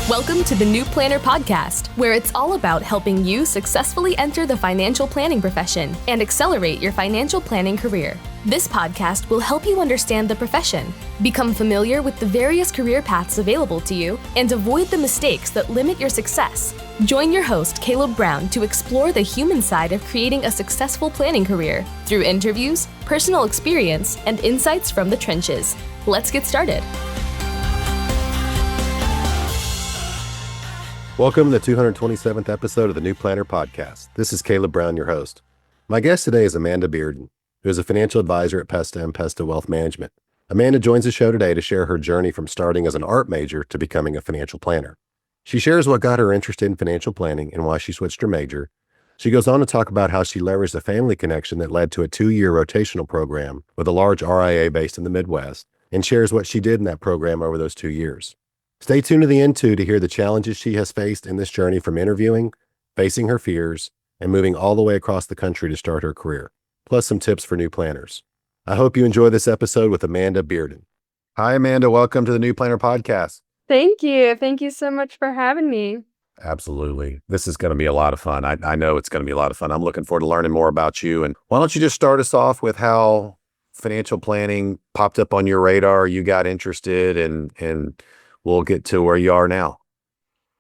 Welcome to the New Planner Podcast, where it's all about helping you successfully enter the financial planning profession and accelerate your financial planning career. This podcast will help you understand the profession, become familiar with the various career paths available to you, and avoid the mistakes that limit your success. Join your host, Caleb Brown, to explore the human side of creating a successful planning career through interviews, personal experience, and insights from the trenches. Let's get started. Welcome to the 227th episode of the New Planner Podcast. This is Caleb Brown, your host. My guest today is Amanda Bearden, who is a financial advisor at Pesta Pesta Wealth Management. Amanda joins the show today to share her journey from starting as an art major to becoming a financial planner. She shares what got her interested in financial planning and why she switched her major. She goes on to talk about how she leveraged a family connection that led to a 2-year rotational program with a large RIA based in the Midwest, and shares what she did in that program over those 2 years. Stay tuned to the end to hear the challenges she has faced in this journey from interviewing, facing her fears, and moving all the way across the country to start her career, plus some tips for new planners. I hope you enjoy this episode with Amanda Bearden. Hi, Amanda. Welcome to the New Planner Podcast. Thank you. Thank you so much for having me. Absolutely. This is going to be a lot of fun. I know it's going to be a lot of fun. I'm looking forward to learning more about you. And why don't you just start us off with how financial planning popped up on your radar, you got interested, and we'll get to where you are now.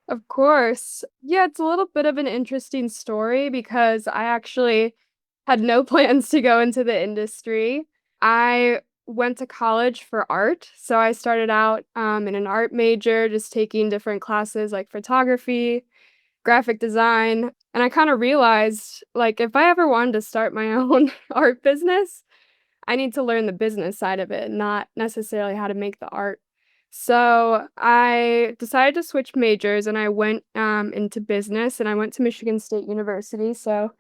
Of course. Yeah, it's a little bit of an interesting story because I actually had no plans to go into the industry. I went to college for art. So I started out in an art major, just taking different classes like photography, graphic design. And I kind of realized, like, if I ever wanted to start my own art business, I need to learn the business side of it, not necessarily how to make the art. So I decided to switch majors and I went into business, and I went to Michigan State University. So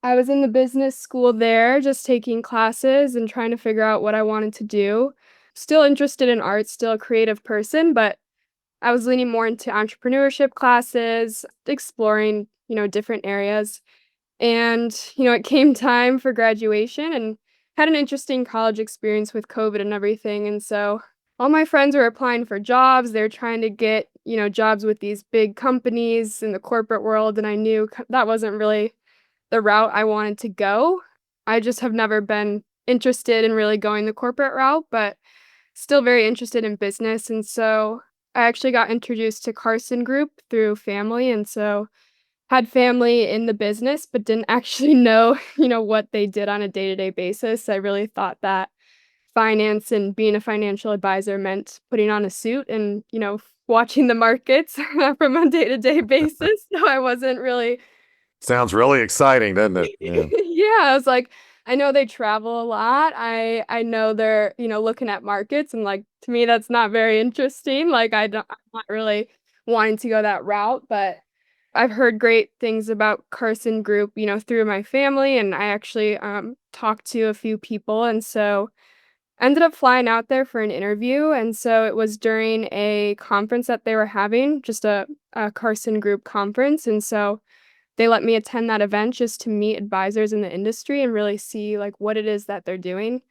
I was in the business school there, just taking classes and trying to figure out what I wanted to do. Still interested in art, still a creative person, but I was leaning more into entrepreneurship classes, exploring, different areas. And, it came time for graduation and had an interesting college experience with COVID and everything. And so all my friends were applying for jobs. They're trying to get, jobs with these big companies in the corporate world. And I knew that wasn't really the route I wanted to go. I just have never been interested in really going the corporate route, but still very interested in business. And so I actually got introduced to Carson Group through family. And so had family in the business, but didn't actually know, what they did on a day-to-day basis. I really thought that finance and being a financial advisor meant putting on a suit and, watching the markets from a day-to-day basis. So I wasn't really. Sounds really exciting, doesn't it? Yeah. Yeah, I was like, I know they travel a lot. I know they're, looking at markets, and like, to me, that's not very interesting. Like, I'm not really wanting to go that route, but I've heard great things about Carson Group, through my family, and I actually talked to a few people, and so ended up flying out there for an interview. And so it was during a conference that they were having, just a Carson Group conference. And so they let me attend that event just to meet advisors in the industry and really see like what it is that they're doing.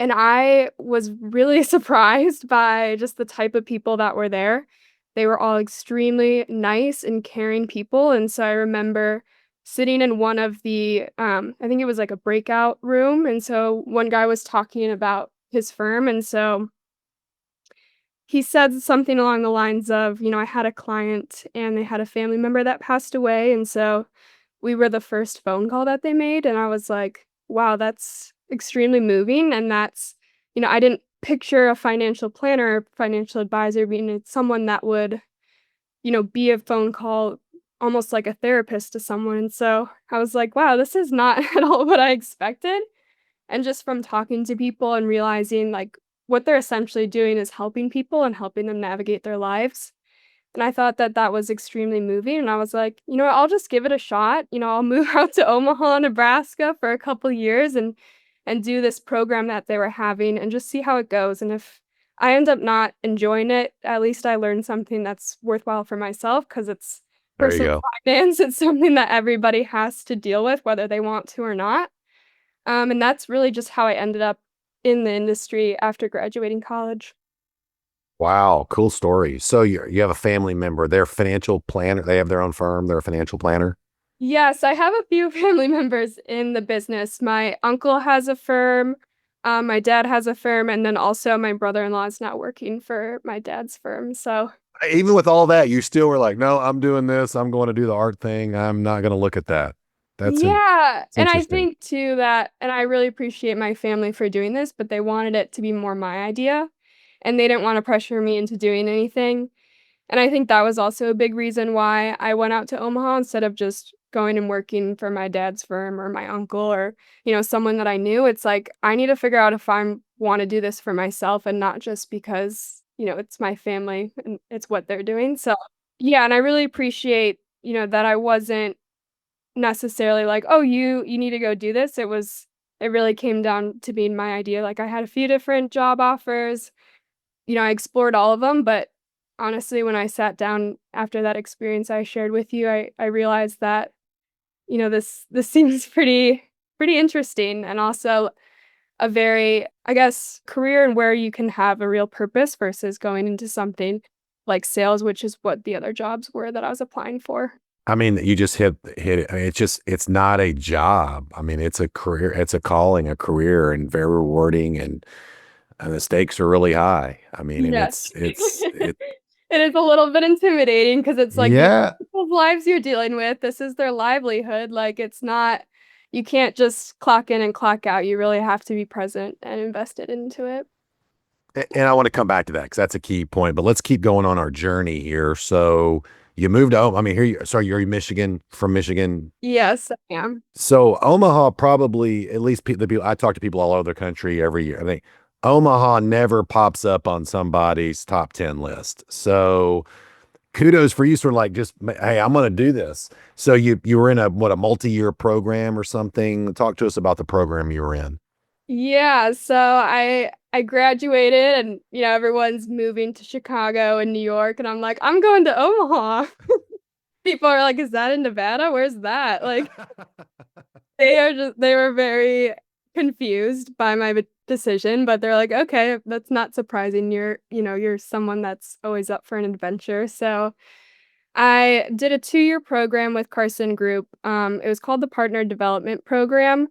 And I was really surprised by just the type of people that were there. They were all extremely nice and caring people. And so I remember sitting in one of the, I think it was like a breakout room. And so one guy was talking about his firm. And so he said something along the lines of, I had a client and they had a family member that passed away. And so we were the first phone call that they made. And I was like, wow, that's extremely moving. And that's, I didn't picture a financial planner or financial advisor being someone that would, be a phone call, almost like a therapist to someone. And so I was like, wow, this is not at all what I expected. And just from talking to people and realizing like what they're essentially doing is helping people and helping them navigate their lives. And I thought that that was extremely moving. And I was like, what, I'll just give it a shot. I'll move out to Omaha, Nebraska for a couple years and do this program that they were having and just see how it goes. And if I end up not enjoying it, at least I learned something that's worthwhile for myself, because it's There you personal go. finance. It's something that everybody has to deal with, whether they want to or not. And that's really just how I ended up in the industry after graduating college. Wow, cool story. So you have a family member, they're financial planner, they have their own firm, they're a financial planner. Yes, I have a few family members in the business. My uncle has a firm, my dad has a firm, and then also my brother-in-law is now working for my dad's firm. So Even with all that, you still were like, no, I'm doing this. I'm going to do the art thing. I'm not going to look at that. yeah, It's and I interesting. think too that, and I really appreciate my family for doing this, but they wanted it to be more my idea, and they didn't want to pressure me into doing anything. And I think that was also a big reason why I went out to Omaha instead of just going and working for my dad's firm or my uncle or, someone that I knew. It's like, I need to figure out if I want to do this for myself and not just because, it's my family and it's what they're doing. So, yeah, and I really appreciate, that I wasn't necessarily like, "Oh, you need to go do this." It really came down to being my idea. Like, I had a few different job offers. I explored all of them, but honestly, when I sat down after that experience I shared with you, I realized that, this seems pretty interesting and also a very, I guess, career and where you can have a real purpose versus going into something like sales, which is what the other jobs were that I was applying for. I mean, you just hit it. I mean, it's not a job. I mean, it's a career, it's a calling, a career, and very rewarding, and the stakes are really high. I mean, and Yes. it It is a little bit intimidating because it's like these yeah. people's lives you're dealing with, this is their livelihood, like, it's not you can't just clock in and clock out, you really have to be present and invested into it. And I want to come back to that because that's a key point. But let's keep going on our journey here. So you moved to I mean, sorry, you're Michigan, from Michigan. Yes, I am. So Omaha probably, at least the people I talk to, people all over the country every year. I think Omaha never pops up on somebody's top 10 list. So kudos for you, sort of like just, hey, I'm going to do this. So you were in a multi-year program or something. Talk to us about the program you were in. Yeah, so I graduated and, everyone's moving to Chicago and New York, and I'm like, "I'm going to Omaha." People are like, "Is that in Nevada? Where's that?" Like, they were very confused by my decision, but they're like, "Okay, that's not surprising. You're someone that's always up for an adventure." So, I did a 2-year program with Carson Group. It was called the Partner Development Program,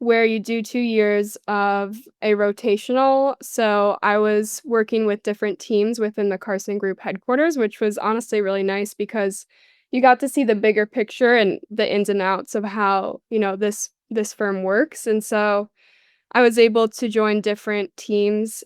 where you do 2 years of a rotational. So, I was working with different teams within the Carson Group headquarters, which was honestly really nice because you got to see the bigger picture and the ins and outs of how, this firm works, and so I was able to join different teams,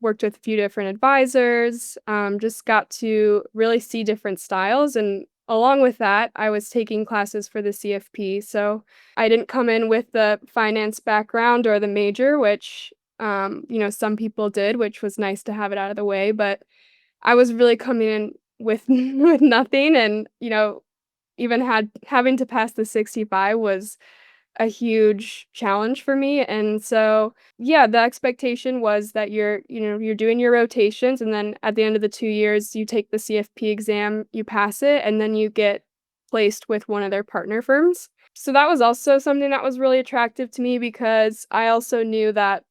worked with a few different advisors, just got to really see different styles, and along with that, I was taking classes for the CFP, so I didn't come in with the finance background or the major, which, some people did, which was nice to have it out of the way, but I was really coming in with with nothing and, even having to pass the 65 was a huge challenge for me, and so, yeah, the expectation was that you're doing your rotations, and then at the end of the 2 years, you take the CFP exam, you pass it, and then you get placed with one of their partner firms. So that was also something that was really attractive to me because I also knew that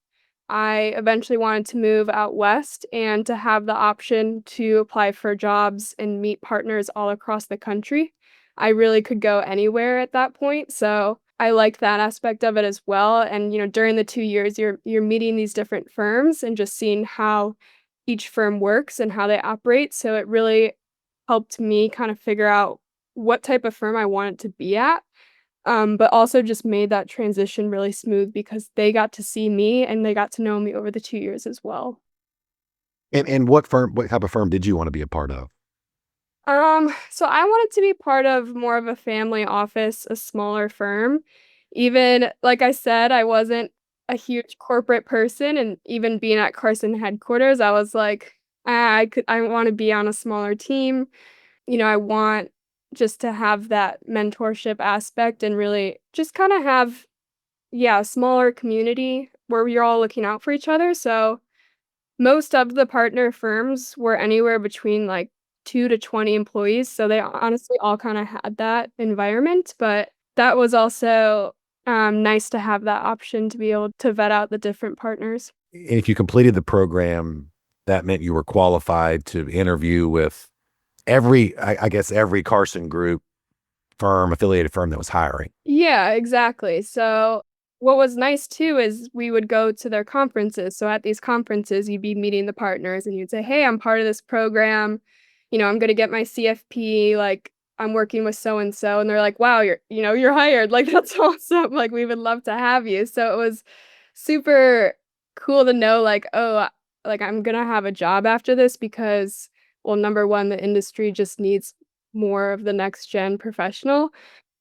I eventually wanted to move out west and to have the option to apply for jobs and meet partners all across the country. I really could go anywhere at that point, so I liked that aspect of it as well, and, during the 2 years, you're meeting these different firms and just seeing how each firm works and how they operate, so it really helped me kind of figure out what type of firm I wanted to be at, but also just made that transition really smooth because they got to see me and they got to know me over the 2 years as well. And what type of firm did you want to be a part of? So I wanted to be part of more of a family office, a smaller firm. Even like I said, I wasn't a huge corporate person, and even being at Carson headquarters, I was like, I want to be on a smaller team. I want just to have that mentorship aspect and really just kind of have, yeah, a smaller community where you're all looking out for each other. So most of the partner firms were anywhere between, like, 2 to 20 employees, so they honestly all kinda had that environment, but that was also, nice to have that option to be able to vet out the different partners. And if you completed the program, that meant you were qualified to interview with I guess every Carson Group affiliated firm that was hiring. Yeah, exactly. So what was nice too is we would go to their conferences. So at these conferences, you'd be meeting the partners and you'd say, "Hey, I'm part of this program. I'm going to get my CFP. Like, I'm working with so and so." And they're like, "Wow, you're hired. Like, that's awesome. Like, we would love to have you." So it was super cool to know, like, oh, like I'm going to have a job after this because, well, number one, the industry just needs more of the next gen professional.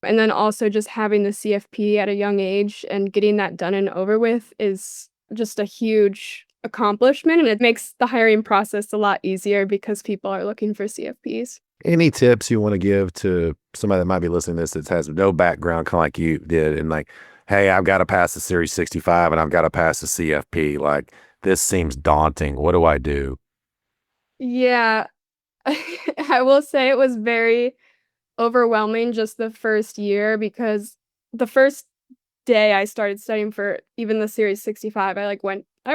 And then also just having the CFP at a young age and getting that done and over with is just a huge accomplishment, and it makes the hiring process a lot easier because people are looking for CFPs. Any tips you want to give to somebody that might be listening to this that has no background, kind of like you did, and like, hey, I've got to pass the Series 65 and I've got to pass the CFP. Like, this seems daunting. What do I do? Yeah. I will say it was very overwhelming just the first year because the first day I started studying for even the Series 65, I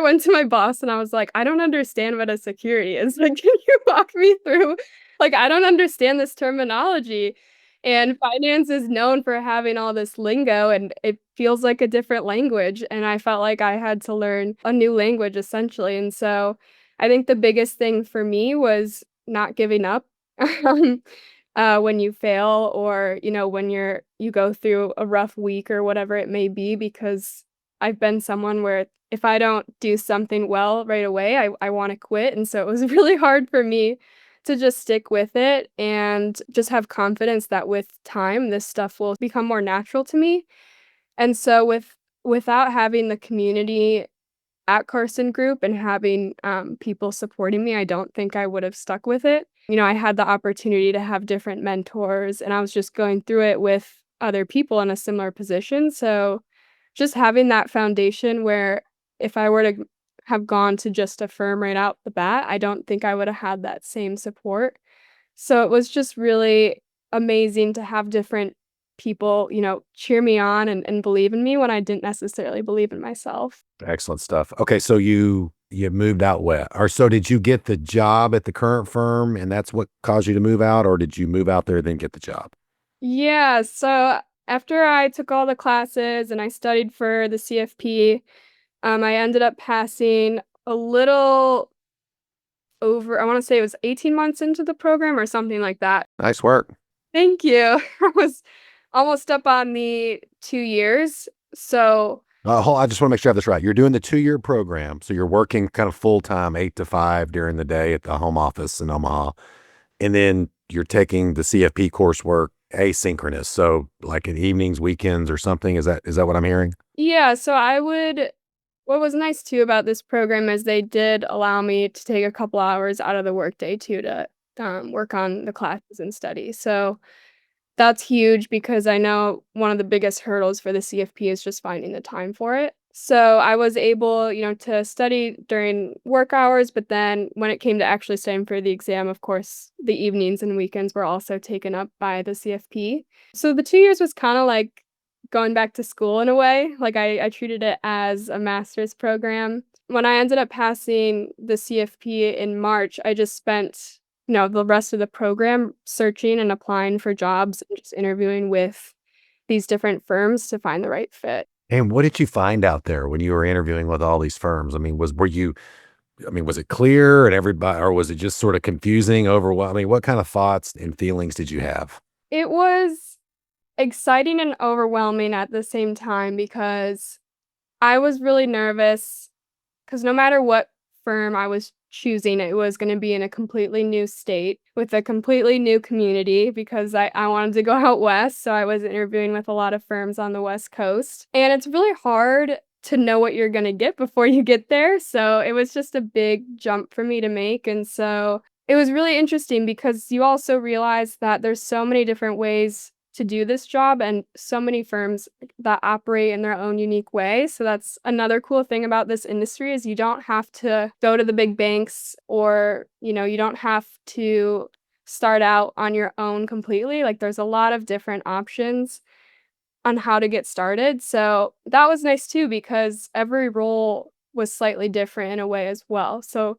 went to my boss and I was like, "I don't understand what a security is. Like, can you walk me through? Like, I don't understand this terminology." And finance is known for having all this lingo and it feels like a different language. And I felt like I had to learn a new language essentially. And so I think the biggest thing for me was not giving up. Um, when you fail or, when you go through a rough week or whatever it may be, because I've been someone where if I don't do something well right away, I wanna quit, and so it was really hard for me to just stick with it and just have confidence that with time, this stuff will become more natural to me, and so without having the community at Carson Group and having, people supporting me, I don't think I would have stuck with it. I had the opportunity to have different mentors, and I was just going through it with other people in a similar position, so just having that foundation where if I were to have gone to just a firm right out the bat, I don't think I would have had that same support. So it was just really amazing to have different people, cheer me on and believe in me when I didn't necessarily believe in myself. Excellent stuff. Okay, so you moved out west, or so did you get the job at the current firm, and that's what caused you to move out, or did you move out there then get the job? Yeah, so after I took all the classes and I studied for the CFP, I ended up passing a little over, I wanna say it was 18 months into the program or something like that. Nice work. Thank you. I was almost up on the 2 years, so I just want to make sure I have this right. You're doing the 2-year program, so you're working kind of full time, 8 to 5 during the day at the home office in Omaha, and then you're taking the CFP coursework asynchronous, so like in evenings, weekends, or something. Is that what I'm hearing? yeah, so what was nice too about this program is they did allow me to take a couple hours out of the workday too to, work on the classes and study, so that's huge because I know one of the biggest hurdles for the CFP is just finding the time for it. So I was able, to study during work hours, but then when it came to actually studying for the exam, of course, the evenings and weekends were also taken up by the CFP. So the 2 years was kind of like going back to school in a way. Like I treated it as a master's program. When I ended up passing the CFP in March, I just spent the rest of the program searching and applying for jobs and just interviewing with these different firms to find the right fit. And what did you find out there when you were interviewing with all these firms? I mean, was it clear and everybody, or was it just sort of confusing, overwhelming? What kind of thoughts and feelings did you have? It was exciting and overwhelming at the same time because I was really nervous because no matter what firm I was choosing, it was gonna be in a completely new state with a completely new community because I wanted to go out west, so I was interviewing with a lot of firms on the West Coast, and it's really hard to know what you're gonna get before you get there, so it was just a big jump for me to make, and so it was really interesting because you also realize that there's so many different ways to do this job and so many firms that operate in their own unique way. So that's another cool thing about this industry is you don't have to go to the big banks or, you don't have to start out on your own completely. Like there's a lot of different options on how to get started. So that was nice too because every role was slightly different in a way as well. So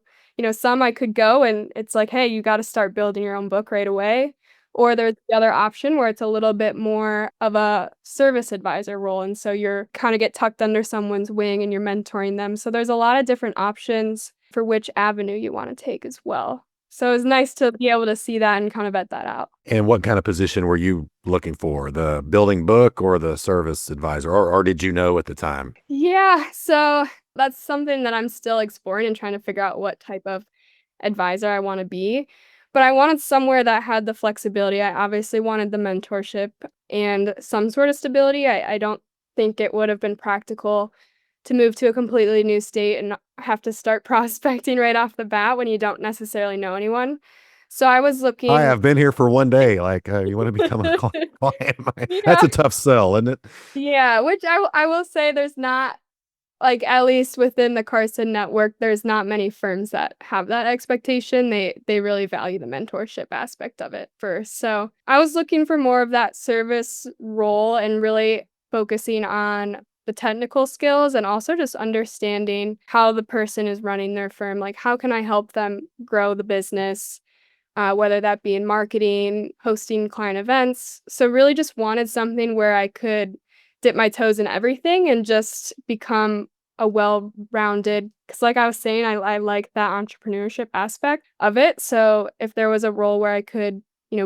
some I could go and it's like, "Hey, you gotta start building your own book right away." Or there's the other option where it's a little bit more of a service advisor role, and so you're kinda get tucked under someone's wing and you're mentoring them. So there's a lot of different options for which avenue you wanna take as well. So it's nice to be able to see that and kind of vet that out. And what kind of position were you looking for? The building book or the service advisor? Or did you know at the time? Yeah, so that's something that I'm still exploring and trying to figure out what type of advisor I wanna be. But I wanted somewhere that had the flexibility. I obviously wanted the mentorship and some sort of stability. I don't think it would have been practical to move to a completely new state and have to start prospecting right off the bat when you don't necessarily know anyone. So I was Hi, looking. I've been here for one day. Like, you want to become a client? That's Yeah, a tough sell, isn't it? yeah, which I will say there's not. Like, at least within the Carson network, there's not many firms that have that expectation. They really value the mentorship aspect of it first. So, I was looking for more of that service role and really focusing on the technical skills and also just understanding how the person is running their firm. Like, how can I help them grow the business? Whether that be in marketing, hosting client events. So, really just wanted something where I could dip my toes in everything and just become a well-rounded, because like I was saying, I like that entrepreneurship aspect of it. So, if there was a role where I could,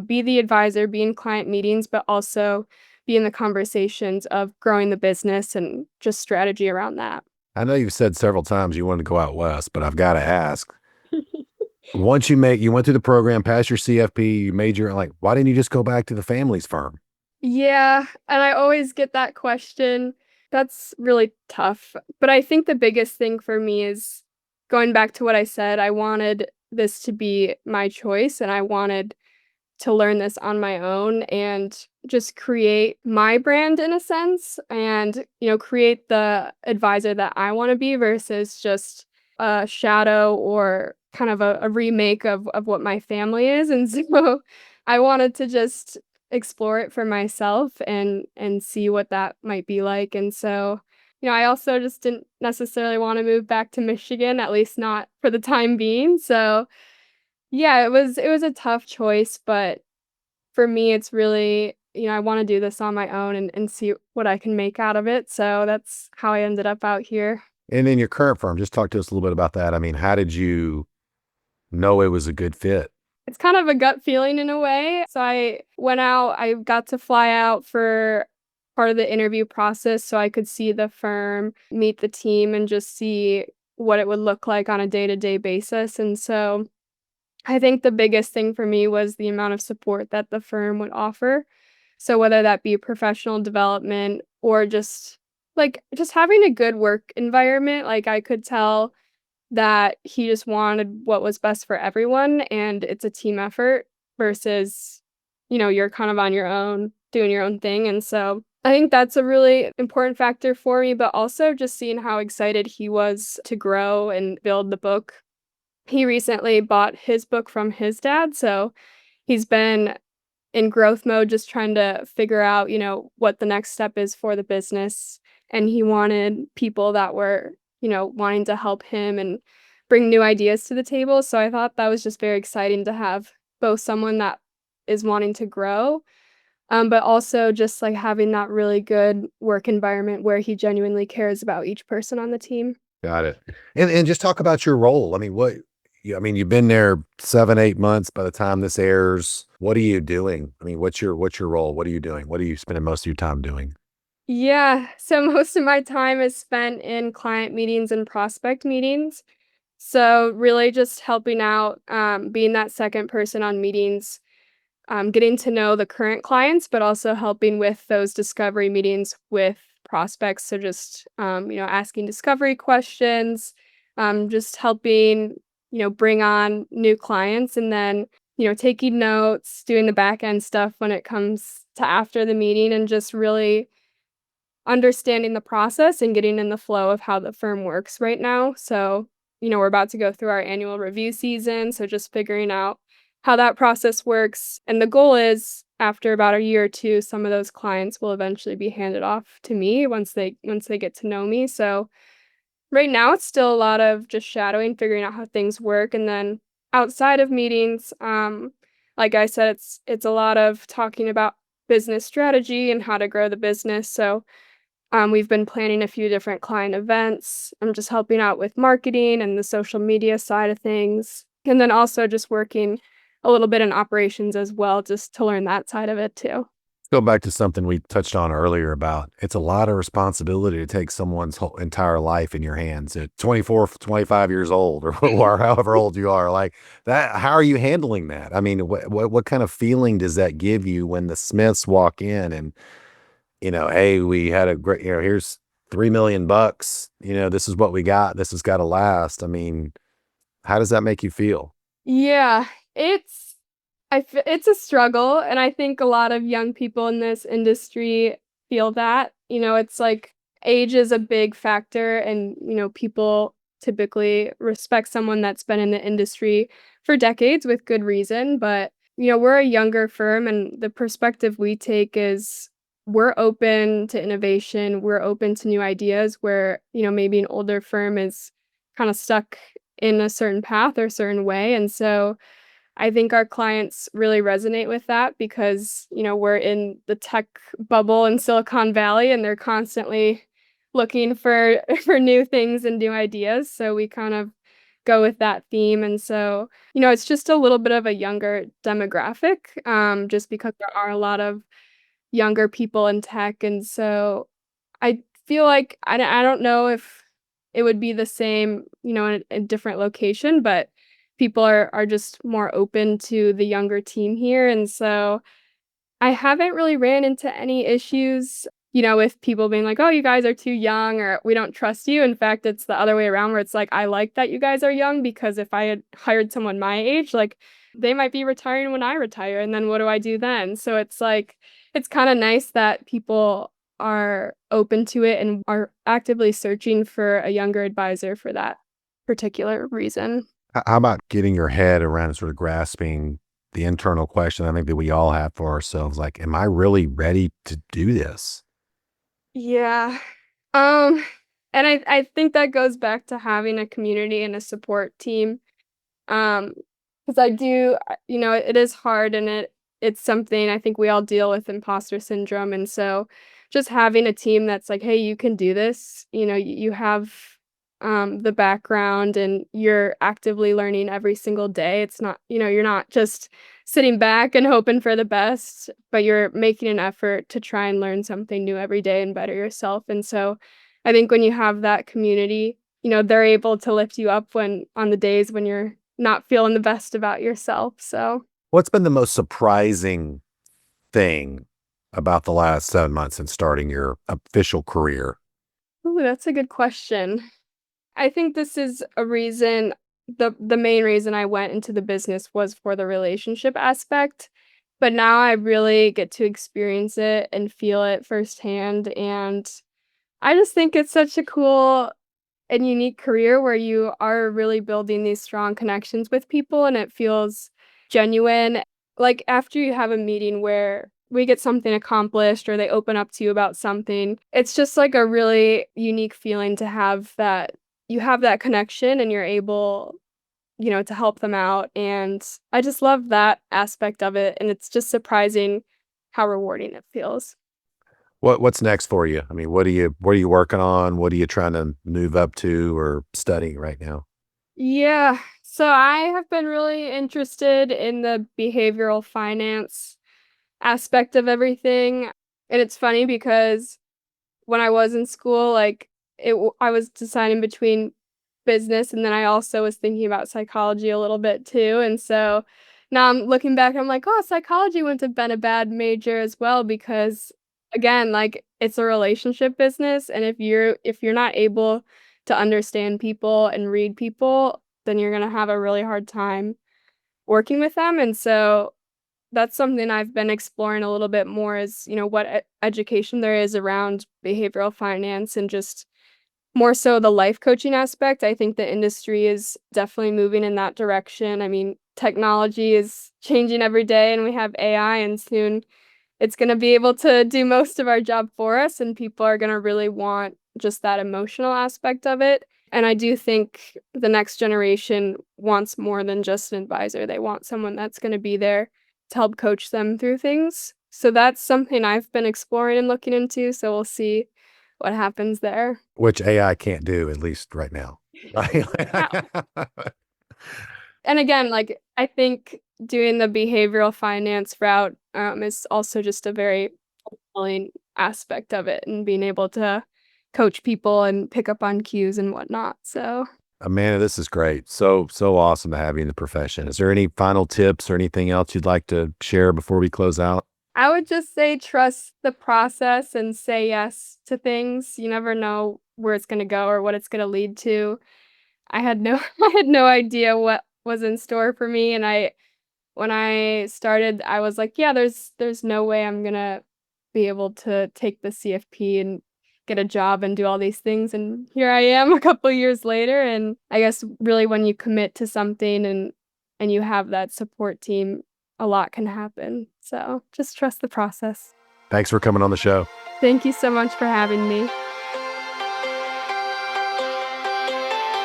be the advisor, be in client meetings, but also be in the conversations of growing the business and just strategy around that. I know you've said several times you wanted to go out west, but I've got to ask. Once you went through the program, passed your CFP, you made your like, why didn't you just go back to the family's firm? Yeah, and I always get that question. That's really tough. But I think the biggest thing for me is going back to what I said, I wanted this to be my choice and I wanted to learn this on my own and just create my brand in a sense and, create the advisor that I want to be versus just a shadow or kind of a remake of what my family is. And so I wanted to just explore it for myself and see what that might be like. And so, I also just didn't necessarily want to move back to Michigan, at least not for the time being. So yeah, it was a tough choice, but for me, it's really, I wanna do this on my own and see what I can make out of it, so that's how I ended up out here. And in your current firm, just talk to us a little bit about that. I mean, how did you know it was a good fit? It's kind of a gut feeling in a way, so I went out, I got to fly out for part of the interview process so I could see the firm, meet the team, and just see what it would look like on a day-to-day basis, and so I think the biggest thing for me was the amount of support that the firm would offer. So whether that be professional development or just having a good work environment, like I could tell that he just wanted what was best for everyone and it's a team effort versus, you're kind of on your own doing your own thing. And so I think that's a really important factor for me, but also just seeing how excited he was to grow and build the book. He recently bought his book from his dad, so he's been in growth mode just trying to figure out, what the next step is for the business, and he wanted people that were, wanting to help him and bring new ideas to the table, so I thought that was just very exciting to have both someone that is wanting to grow, but also just, like, having that really good work environment where he genuinely cares about each person on the team. Got it. And just talk about your role. I mean, I mean, you've been there 7, 8 months by the time this airs. What are you doing? I mean, what's your role? What are you doing? What are you spending most of your time doing? Yeah, so most of my time is spent in client meetings and prospect meetings. So really just helping out, being that second person on meetings, getting to know the current clients, but also helping with those discovery meetings with prospects. So just, asking discovery questions, just helping, bring on new clients and then, taking notes, doing the back end stuff when it comes to after the meeting and just really understanding the process and getting in the flow of how the firm works right now. So, we're about to go through our annual review season, so just figuring out how that process works. And the goal is after about a year or two, some of those clients will eventually be handed off to me once they get to know me. So, Right now, it's still a lot of just shadowing, figuring out how things work, and then outside of meetings, like I said, it's a lot of talking about business strategy and how to grow the business. So, we've been planning a few different client events. I'm just helping out with marketing and the social media side of things, and then also just working a little bit in operations as well, just to learn that side of it too. Go back to something we touched on earlier about it's a lot of responsibility to take someone's whole entire life in your hands at 24, 25 years old or however old you are like that. How are you handling that? I mean, what kind of feeling does that give you when the Smiths walk in and, hey, we had a great, here's 3 million bucks, this is what we got. This has got to last. I mean, how does that make you feel? Yeah, it's it's a struggle, and I think a lot of young people in this industry feel that. It's like age is a big factor, and people typically respect someone that's been in the industry for decades with good reason. But we're a younger firm, and the perspective we take is we're open to innovation, we're open to new ideas where maybe an older firm is kind of stuck in a certain path or certain way. And so I think our clients really resonate with that because, we're in the tech bubble in Silicon Valley and they're constantly looking for for new things and new ideas. So we kind of go with that theme. And so, it's just a little bit of a younger demographic, just because there are a lot of younger people in tech. And so I feel like I don't know if it would be the same, in a different location, but people are just more open to the younger team here, and so I haven't really ran into any issues, with people being like, "Oh, you guys are too young," or "We don't trust you." In fact, it's the other way around where it's like, "I like that you guys are young because if I had hired someone my age, like, they might be retiring when I retire, and then what do I do then?" So it's like it's kinda nice that people are open to it and are actively searching for a younger advisor for that particular reason. How about getting your head around and sort of grasping the internal question I think that we all have for ourselves, like, am I really ready to do this? Yeah. Um, and I think that goes back to having a community and a support team. Um, because I do, it is hard and it's something I think we all deal with imposter syndrome. And so just having a team that's like, hey, you can do this, you have the background and you're actively learning every single day. It's not, you're not just sitting back and hoping for the best, but you're making an effort to try and learn something new every day and better yourself. And so I think when you have that community, they're able to lift you up when on the days when you're not feeling the best about yourself. So, What's been the most surprising thing about the last 7 months in starting your official career? ooh, that's a good question. I think this is a reason the main reason I went into the business was for the relationship aspect, but now I really get to experience it and feel it firsthand, and I just think it's such a cool and unique career where you are really building these strong connections with people and it feels genuine. Like after you have a meeting where we get something accomplished or they open up to you about something, it's just like a really unique feeling to have that you have that connection and you're able, to help them out. And I just love that aspect of it. And it's just surprising how rewarding it feels. What's next for you? I mean, what are you working on? What are you trying to move up to or studying right now? Yeah. So I have been really interested in the behavioral finance aspect of everything. And it's funny because when I was in school, like I was deciding between business and then I also was thinking about psychology a little bit too. And so now I'm looking back, I'm like, oh, psychology wouldn't have been a bad major as well because again, like it's a relationship business and if you're not able to understand people and read people, then you're going to have a really hard time working with them. And so that's something I've been exploring a little bit more is, what education there is around behavioral finance and just more so the life coaching aspect. I think the industry is definitely moving in that direction. I mean, technology is changing every day and we have AI and soon it's going to be able to do most of our job for us and people are going to really want just that emotional aspect of it. And I do think the next generation wants more than just an advisor. They want someone that's going to be there to help coach them through things. So that's something I've been exploring and looking into. So we'll see what happens there. Which AI can't do, at least right now. Right? And again, like, I think doing the behavioral finance route is also just a very fulfilling aspect of it, and being able to coach people and pick up on cues and whatnot. So Amanda, this is great. So awesome to have you in the profession. Is there any final tips or anything else you'd like to share before we close out? I would just say trust the process and say yes to things. You never know where it's going to go or what it's going to lead to. I had no I had no idea what was in store for me, and when I started, I was like, yeah, there's no way I'm going to be able to take the CFP and get a job and do all these things, and here I am a couple years later. And I guess really when you commit to something and you have that support team, a lot can happen. So just trust the process. Thanks for coming on the show. Thank you so much for having me.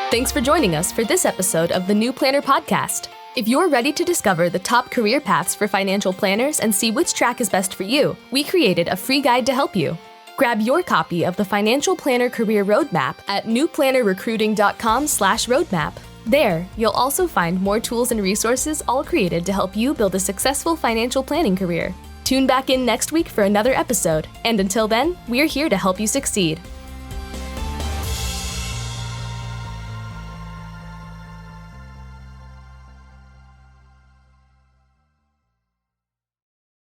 Thanks for joining us for this episode of the New Planner Podcast. If you're ready to discover the top career paths for financial planners and see which track is best for you, we created a free guide to help you. Grab your copy of the Financial Planner Career Roadmap at newplannerrecruiting.com/roadmap. There, you'll also find more tools and resources all created to help you build a successful financial planning career. Tune back in next week for another episode, and until then, we're here to help you succeed.